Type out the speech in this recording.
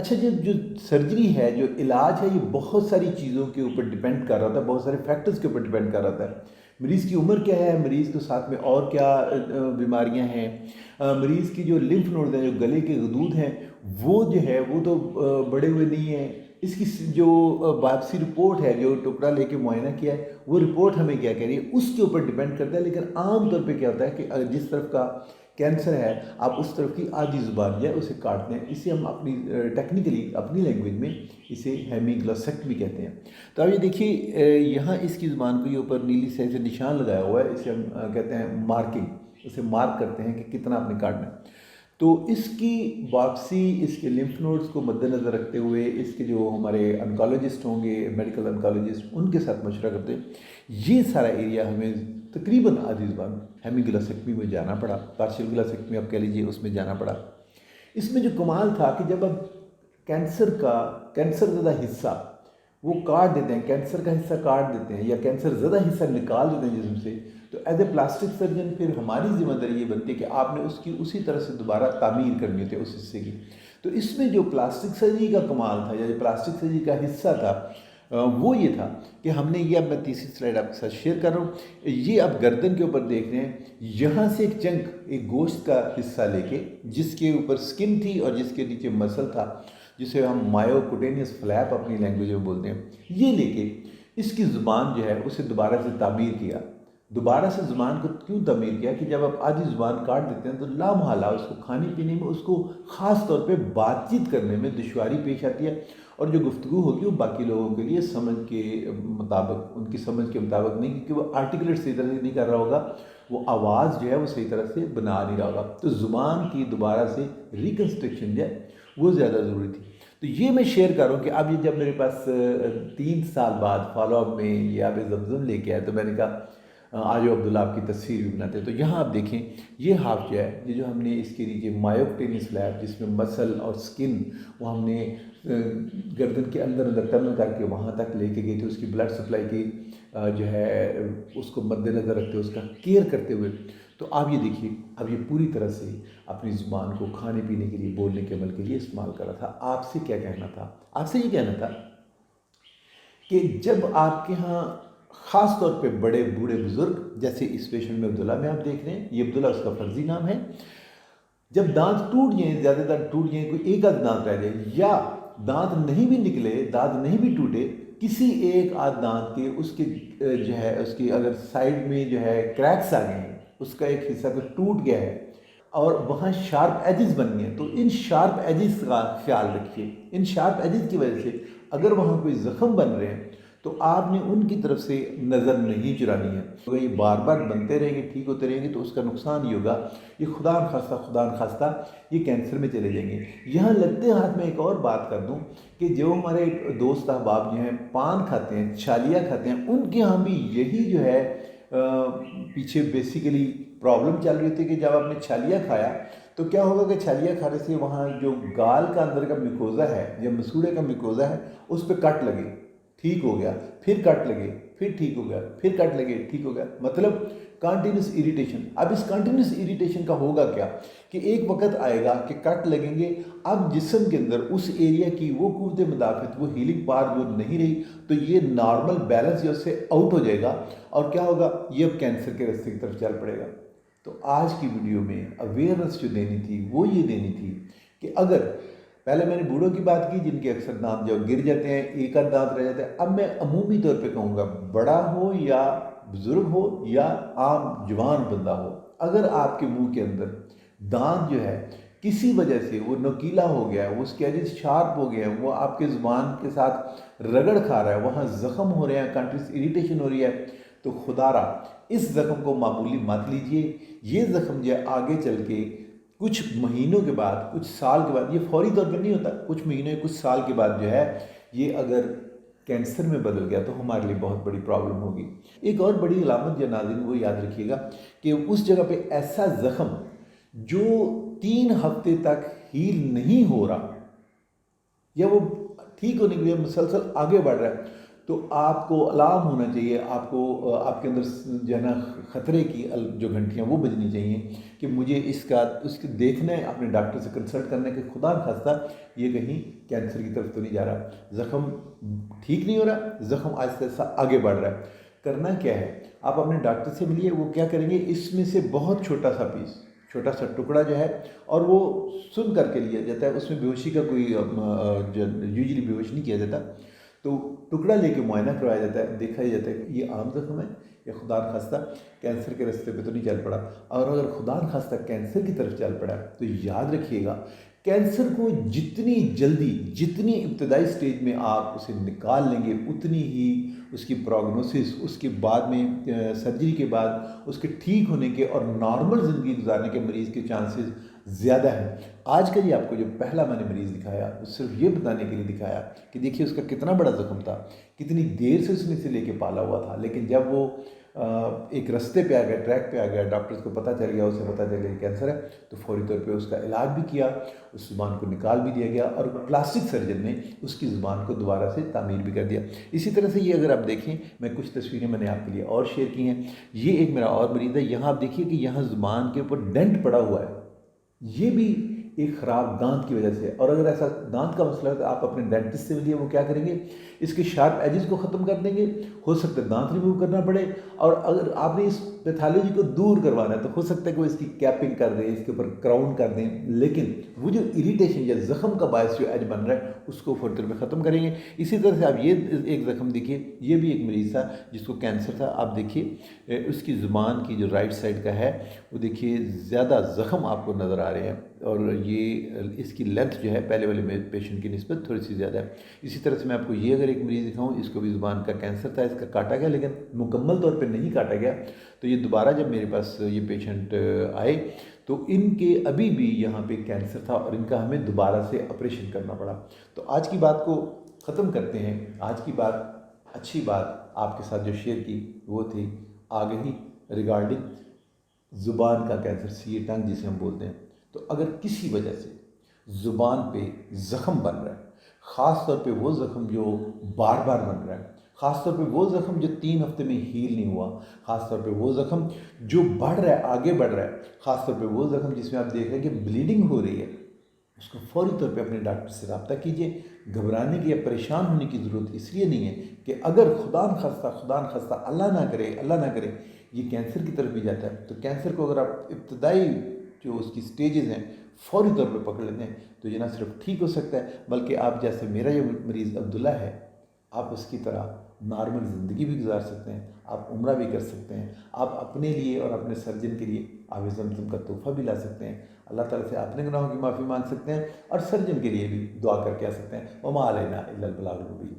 اچھا جو سرجری ہے، جو علاج ہے، یہ بہت ساری چیزوں کے اوپر ڈپینڈ کر رہا تھا، بہت سارے فیکٹرز کے اوپر ڈپینڈ کر رہا تھا۔ مریض کی عمر کیا ہے، مریض کے ساتھ میں اور کیا بیماریاں ہیں، مریض کی جو لمف نوڈ ہیں، جو گلے کے غدود ہیں، وہ جو ہے وہ تو بڑے ہوئے نہیں ہیں۔ اس کی جو بایوپسی رپورٹ ہے، جو ٹکڑا لے کے معائنہ کیا ہے، وہ رپورٹ ہمیں کیا کہہ رہی ہے، اس کے اوپر ڈپینڈ کرتا ہے۔ لیکن عام طور پہ کیا ہوتا ہے کہ جس طرف کا کینسر ہے، آپ اس طرف کی آدھی زبان جو ہے اسے کاٹتے ہیں۔ اسے ہم اپنی ٹیکنیکلی اپنی لینگویج میں اسے ہیمیگلوسیکٹمی کہتے ہیں۔ تو اب یہ دیکھیے یہاں اس کی زبان کو یہ اوپر نیلی سے نشان لگایا ہوا ہے، اسے ہم کہتے ہیں مارکنگ، اسے مارک کرتے ہیں کہ کتنا آپ نے کاٹنا ہے۔ تو اس کی باپسی، اس کے لمف نوڈز کو مد نظر رکھتے ہوئے، اس کے جو ہمارے انکالوجسٹ ہوں گے، میڈیکل انکالوجسٹ، ان کے ساتھ مشورہ کرتے ہیں، یہ سارا ایریا ہمیں تقریباً آدھی زبان ہیمیگلوسیکٹمی میں جانا پڑا، پارشل گلوسیکٹمی آپ کہہ لیجیے، اس میں جانا پڑا۔ اس میں جو کمال تھا کہ جب اب کینسر زدہ حصہ وہ کاٹ دیتے ہیں، کینسر کا حصہ کاٹ دیتے ہیں یا کینسر زدہ حصہ نکال دیتے ہیں جسم سے، تو ایز اے پلاسٹک سرجن پھر ہماری ذمہ داری یہ بنتی ہے کہ آپ نے اس کی اسی طرح سے دوبارہ تعمیر کرنی ہوتی ہے اس حصے کی۔ تو اس میں جو پلاسٹک سرجری کا کمال تھا، یا جو پلاسٹک سرجری کا حصہ تھا، وہ یہ تھا کہ ہم نے یہ، اب میں تیسری سلائڈ آپ کے ساتھ شیئر کر رہا ہوں، یہ اب گردن کے اوپر دیکھ رہے ہیں، یہاں سے ایک چنک، ایک گوشت کا حصہ لے کے، جس کے اوپر سکن تھی اور جس کے نیچے مسل تھا، جسے ہم مایوکوٹینیس فلیپ اپنی لینگویج میں بولتے ہیں، یہ لے کے اس کی زبان جو ہے اسے دوبارہ سے تعمیر کیا۔ دوبارہ سے زبان کو کیوں تعمیر کیا کہ جب آپ آدھی زبان کاٹ دیتے ہیں تو لامحالہ اس کو کھانے پینے میں، اس کو خاص طور پہ بات چیت کرنے میں دشواری پیش آتی ہے، اور جو گفتگو ہوگی وہ باقی لوگوں کے لیے سمجھ کے مطابق، ان کی سمجھ کے مطابق نہیں، کیونکہ وہ آرٹیکولیٹ صحیح طرح سے نہیں کر رہا ہوگا، وہ آواز جو ہے وہ صحیح طرح سے بنا نہیں رہا ہوگا۔ تو زبان کی دوبارہ سے ریکنسٹرکشن جو ہے وہ زیادہ ضروری تھی۔ تو یہ میں شیئر کر رہا ہوں کہ اب یہ جب میرے پاس 3 سال بعد فالو اپ میں یہ آب زمزم لے کے آئے، تو میں نے کہا آج عبداللہ آپ کی تصویر بھی بناتے ہیں۔ تو یہاں آپ دیکھیں، یہ ہاف جو ہے، یہ جو ہم نے اس کے نیچے مایوکوٹینیس فلیپ، جس میں مسل اور سکن، وہ ہم نے گردن کے اندر ٹنل کر کے وہاں تک لے کے گئے تھے، اس کی بلڈ سپلائی کی جو ہے اس کو مد نظر رکھتے ہوئے، اس کا کیئر کرتے ہوئے۔ تو آپ یہ دیکھیے، اب یہ پوری طرح سے اپنی زبان کو کھانے پینے کے لیے، بولنے کے عمل کے لیے استعمال کر رہا تھا۔ آپ سے کیا کہنا تھا؟ آپ سے یہ کہنا تھا کہ جب آپ کے ہاں خاص طور پہ بڑے بوڑھے بزرگ، جیسے اس پیشنٹ میں عبداللہ میں آپ دیکھ رہے ہیں، یہ عبداللہ اس کا فرضی نام ہے، جب دانت ٹوٹ جائیں، زیادہ تر ٹوٹ جائیں، کوئی ایک آدھ دانت رہ جائے، یا دانت نہیں بھی نکلے، دانت نہیں بھی ٹوٹے، کسی ایک آدھ دانت کے اس کے جو ہے اس کی اگر سائڈ میں جو ہے کریکس آ گئے ہیں، اس کا ایک حصہ کو ٹوٹ گیا ہے اور وہاں شارپ ایجز بن گئے ہیں، تو ان شارپ ایجز کا خیال رکھیے۔ ان شارپ ایجز کی وجہ سے اگر وہاں کوئی زخم بن رہے ہیں تو آپ نے ان کی طرف سے نظر نہیں چرانی ہے۔ اگر یہ بار بار بنتے رہیں گے، ٹھیک ہوتے رہیں گے، تو اس کا نقصان یہ ہوگا، یہ خدا نخواستہ یہ کینسر میں چلے جائیں گے۔ یہاں لگتے ہاتھ میں ایک اور بات کر دوں کہ جو ہمارے دوست احباب جو ہیں پان کھاتے ہیں، چھالیاں کھاتے ہیں، ان کے ہاں بھی یہی جو ہے پیچھے بیسیکلی پرابلم چل رہی تھی کہ جب آپ نے چھالیاں کھایا تو کیا ہوگا کہ چھالیاں کھانے سے وہاں جو گال کا اندر کا میکوزا ہے یا مسوڑے کا میکوزا ہے، اس پہ کٹ لگے، ٹھیک ہو گیا، پھر کٹ لگے، پھر ٹھیک ہو گیا، پھر کٹ لگے، ٹھیک ہو گیا، مطلب کنٹینیوس اریٹیشن۔ اب اس کنٹینیوس اریٹیشن کا ہوگا کیا کہ ایک وقت آئے گا کہ کٹ لگیں گے، اب جسم کے اندر اس ایریا کی وہ قوت مدافعت، وہ ہیلنگ پار جو نہیں رہی، تو یہ نارمل بیلنس جو اس سے آؤٹ ہو جائے گا، اور کیا ہوگا، یہ اب کینسر کے راستے کی طرف چل پڑے گا۔ تو آج کی ویڈیو میں اویئرنس جو دینی تھی وہ یہ دینی تھی کہ اگر پہلے میں نے بوڑھوں کی بات کی جن کے اکثر دانت جو گر جاتے ہیں، ایک آدھ دانت رہ جاتے ہیں، اب میں عمومی طور پہ کہوں گا، بڑا ہو یا بزرگ ہو یا عام جوان بندہ ہو، اگر آپ کے منہ کے اندر دانت جو ہے کسی وجہ سے وہ نوکیلا ہو گیا ہے، وہ اس کے ایجز شارپ ہو گئے ہیں، وہ آپ کے زبان کے ساتھ رگڑ کھا رہا ہے، وہاں زخم ہو رہے ہیں، کنٹینیوس اریٹیشن ہو رہی ہے، تو خدا را اس زخم کو معمولی مت لیجئے۔ یہ زخم جو ہے آگے چل کے کچھ مہینوں کے بعد، کچھ سال کے بعد، یہ فوری طور پہ نہیں ہوتا، کچھ مہینے کچھ سال کے بعد جو ہے یہ اگر کینسر میں بدل گیا تو ہمارے لیے بہت بڑی پرابلم ہوگی۔ ایک اور بڑی علامت جو ناظرین وہ یاد رکھیے گا کہ اس جگہ پہ ایسا زخم جو 3 ہفتے تک ہیل نہیں ہو رہا یا وہ ٹھیک ہونے کے لیے مسلسل آگے بڑھ رہا ہے، تو آپ کو الارم ہونا چاہیے، آپ کو آپ کے اندر جو ہے نا خطرے کی جو گھنٹیاں وہ بجنی چاہیے کہ مجھے اس کے دیکھنا ہے، اپنے ڈاکٹر سے کنسلٹ کرنا ہے کہ خدا نخواستہ یہ کہیں کینسر کی طرف تو نہیں جا رہا، زخم ٹھیک نہیں ہو رہا، زخم آہستہ آہستہ آگے بڑھ رہا ہے۔ کرنا کیا ہے، آپ اپنے ڈاکٹر سے ملیے، وہ کیا کریں گے، اس میں سے بہت چھوٹا سا پیس، چھوٹا سا ٹکڑا جو ہے، اور وہ سن کر کے لیا جاتا ہے، اس میں بے ہوشی کا کوئی یوزلی بے ہوش نہیں کیا جاتا، تو ٹکڑا لے کے معائنہ کروایا جاتا ہے، دیکھا جاتا ہے کہ یہ عام زخم ہے یا خدا نخواستہ کینسر کے راستے پہ تو نہیں چل پڑا، اور اگر خدا نخواستہ کینسر کی طرف چل پڑا تو یاد رکھیے گا، کینسر کو جتنی جلدی، جتنی ابتدائی سٹیج میں آپ اسے نکال لیں گے، اتنی ہی اس کی پروگنوسس، اس کے بعد میں سرجری کے بعد اس کے ٹھیک ہونے کے اور نارمل زندگی گزارنے کے مریض کے چانسز زیادہ ہیں۔ آج کا یہ آپ کو جو پہلا میں نے مریض دکھایا، وہ صرف یہ بتانے کے لیے دکھایا کہ دیکھیے اس کا کتنا بڑا زخم تھا، کتنی دیر سے اس نے اسے لے کے پالا ہوا تھا، لیکن جب وہ ایک رستے پہ آ گیا، ٹریک پہ آ گیا، ڈاکٹرز کو پتہ چل گیا، اسے پتہ چل گیا کہ کینسر ہے، تو فوری طور پہ اس کا علاج بھی کیا، اس زبان کو نکال بھی دیا گیا، اور پلاسٹک سرجن نے اس کی زبان کو دوبارہ سے تعمیر بھی کر دیا۔ اسی طرح سے یہ اگر آپ دیکھیں، میں کچھ تصویریں میں نے آپ کے لیے اور شیئر کی ہیں، یہ ایک میرا اور مریض ہے، یہاں آپ دیکھیے کہ یہاں زبان کے اوپر ڈینٹ پڑا ہوا ہے، یہ بھی ایک خراب دانت کی وجہ سے، اور اگر ایسا دانت کا مسئلہ ہے تو آپ اپنے ڈینٹسٹ سے ملیے، وہ کیا کریں گے، اس کے شارپ ایجز کو ختم کر دیں گے، ہو سکتا ہے دانت ریموو کرنا پڑے، اور اگر آپ نے اس پیتھالوجی کو دور کروانا ہے تو ہو سکتا ہے کہ وہ اس کی کیپنگ کر دیں، اس کے اوپر کراؤن کر دیں، لیکن وہ جو اریٹیشن یا زخم کا باعث جو ایج بن رہا ہے اس کو فوری طور پہ ختم کریں گے۔ اسی طرح سے آپ یہ ایک زخم دیکھیے، یہ بھی ایک مریض تھا جس کو کینسر تھا، آپ دیکھیے اس کی زبان کی جو رائٹ سائڈ کا ہے وہ دیکھیے زیادہ زخم آپ کو نظر آ رہے ہیں، اور یہ اس کی لینتھ جو ہے پہلے والے پیشنٹ کی نسبت تھوڑی سی زیادہ ہے۔ اسی طرح سے میں آپ کو یہ اگر ایک مریض دکھاؤں، اس کو بھی زبان کا کینسر تھا، اس کا کاٹا گیا لیکن مکمل طور پہ نہیں کاٹا گیا، تو یہ دوبارہ جب میرے پاس یہ پیشنٹ آئے تو ان کے ابھی بھی یہاں پہ کینسر تھا، اور ان کا ہمیں دوبارہ سے آپریشن کرنا پڑا۔ تو آج کی بات کو ختم کرتے ہیں، آج کی بات، اچھی بات آپ کے ساتھ جو شیئر کی وہ تھی آگہی ریگارڈنگ زبان کا کینسر، سی ٹنگ جسے ہم بولتے ہیں۔ تو اگر کسی وجہ سے زبان پہ زخم بن رہا ہے، خاص طور پہ وہ زخم جو بار بار بن رہا ہے، خاص طور پہ وہ زخم جو 3 ہفتے میں ہیل نہیں ہوا، خاص طور پہ وہ زخم جو بڑھ رہا ہے، آگے بڑھ رہا ہے، خاص طور پہ وہ زخم جس میں آپ دیکھ رہے ہیں کہ بلیڈنگ ہو رہی ہے، اس کو فوری طور پہ اپنے ڈاکٹر سے رابطہ کیجیے۔ گھبرانے کی یا پریشان ہونے کی ضرورت اس لیے نہیں ہے کہ اگر خدا نخواستہ اللہ نہ کرے یہ کینسر کی طرف بھی جاتا ہے، تو کینسر کو اگر آپ ابتدائی جو اس کی سٹیجز ہیں فوری طور پہ پکڑ لیتے ہیں تو یہ نہ صرف ٹھیک ہو سکتا ہے، بلکہ آپ جیسے میرا جو مریض عبداللہ ہے، آپ اس کی طرح نارمل زندگی بھی گزار سکتے ہیں، آپ عمرہ بھی کر سکتے ہیں، آپ اپنے لیے اور اپنے سرجن کے لیے آب زمزم کا تحفہ بھی لا سکتے ہیں، اللہ تعالیٰ سے اپنے گناہوں کی معافی مانگ سکتے ہیں، اور سرجن کے لیے بھی دعا کر کے آ سکتے ہیں۔ وما علینا الا البلاغ المبین۔